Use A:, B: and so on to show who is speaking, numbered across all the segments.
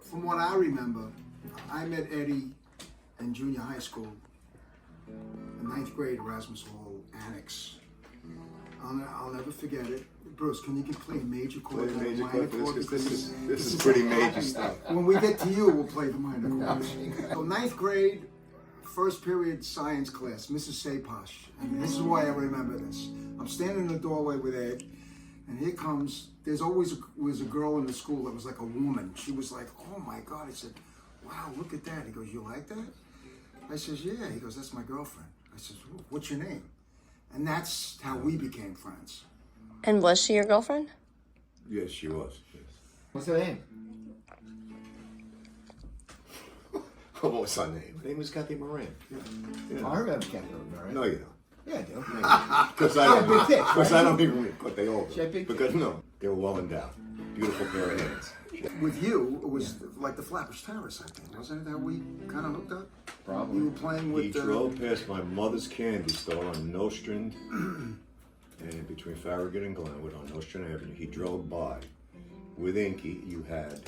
A: From what I remember, I met Eddie in junior high school, in 9th grade, Erasmus Hall Annex. I'll never forget it. Bruce, can you play a major chord?
B: Play a major chord for this, because this is
A: a
B: pretty
A: happy-
B: major stuff.
A: When we get to you, we'll play the minor chords. So 9th grade, first period science class, Mrs. Saposh. And this is why I remember this. I'm standing in the doorway with Ed, and here comes, there's always was a girl in the school that was like a woman. She was like, oh my God. I said, wow, look at that. He goes, you like that? I says, yeah. He goes, that's my girlfriend. I says, what's your name? And that's how we became friends.
C: And was she your girlfriend?
B: Yes, she was. Yes.
D: What's her name?
B: What was her name? Her name was Kathy Moran.
D: Oh, I remember Kathy Moran.
B: No, you don't.
D: Yeah, I do.
B: Because I don't even what they all
D: She had big
B: because no, they were well endowed. Beautiful pair of hands.
A: With you, it was like the Flappers Terrace, I think. Wasn't it how we kind of hooked up?
D: Probably.
A: You were playing with...
B: He drove past my mother's candy store on Nostrand, and between Farragut and Glenwood on Nostrand Avenue. He drove by. With Inky, you had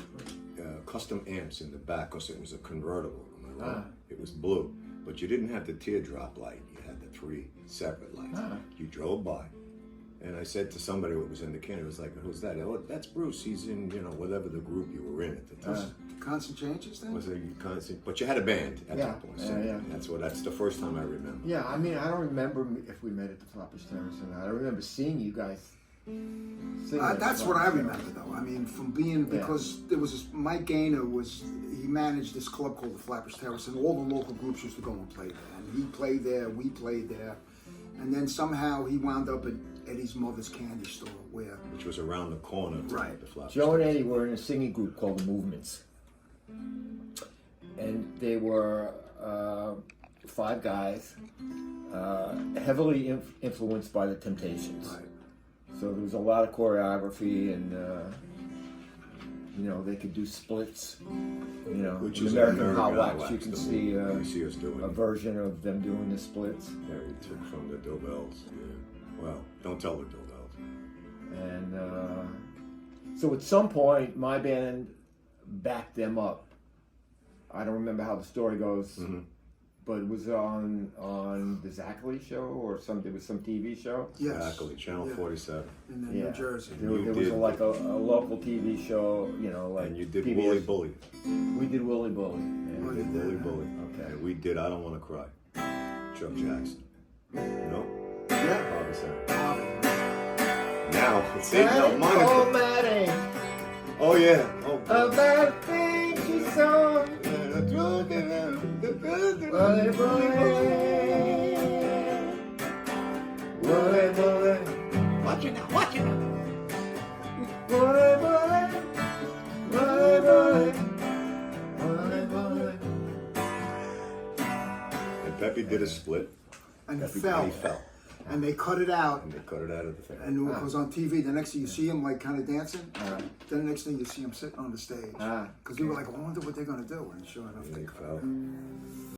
B: custom amps in the back because it was a convertible. Am I right? It was blue, but you didn't have the teardrop light. You had the 3 separate lights. You drove by. And I said to somebody what was in the can, it was like, who's that? Oh, that's Bruce. He's in, whatever the group you were in at the time.
A: Constant Changes then?
B: Was it constant? But you had a band at that point. So
D: yeah.
B: That's the first time I remember.
D: Yeah, I mean, I don't remember if we met at the Flappers Terrace or not. I remember seeing you guys sing.
A: That's what I remember, though. I mean, from being, because there was this, Mike Gaynor he managed this club called the Flappers Terrace, and all the local groups used to go and play there. And he played there, we played there. And then somehow he wound up at Eddie's mother's candy store,
B: Which was around the corner of
A: Right.
B: the Flappers.
D: Joe and Eddie were in a singing group called The Movements. And they were 5 guys, heavily influenced by the Temptations.
A: Right.
D: So there was a lot of choreography, and they could do splits.
B: Which
D: in
B: is
D: American Hot
B: Hot
D: Wax, you can
B: the
D: see
B: you see us doing
D: a version of them doing the splits.
B: Yeah, we took from the Dobells. Yeah. Well, don't tell the Dobells.
D: And so at some point, my band backed them up. I don't remember how the story goes, but it was on the Zachary show or there was some TV show.
A: Yes.
B: Exactly, Channel 47.
A: In New Jersey.
D: There was like a local TV show, like
B: And you did
D: PBS.
B: Wooly Bully.
D: We did Wooly Bully.
B: You did Wooly Bully.
D: Okay.
B: And we did I Don't Want to Cry. Chuck Jackson. No?
A: Yeah.
B: Bobby Sarah.
A: Bobby.
B: Now, see, now mine is Oh, yeah. Oh,
D: about a thing she saw. Wooly Bully.
B: Watch it now, watch it now.
D: Wooly Bully. Wooly Bully. Wooly Bully.
B: And Pepe did a split.
A: And
B: Pepe,
A: he fell.
B: And he fell.
A: And they cut it out.
B: And they cut it out of the thing.
A: And it was on TV. The next thing you see him like kind of dancing. Then the next thing you see him sitting on the stage. Because we were like, I wonder what they're going to do. And sure enough,
B: And
A: they
B: he
A: cut
B: fell.
A: it.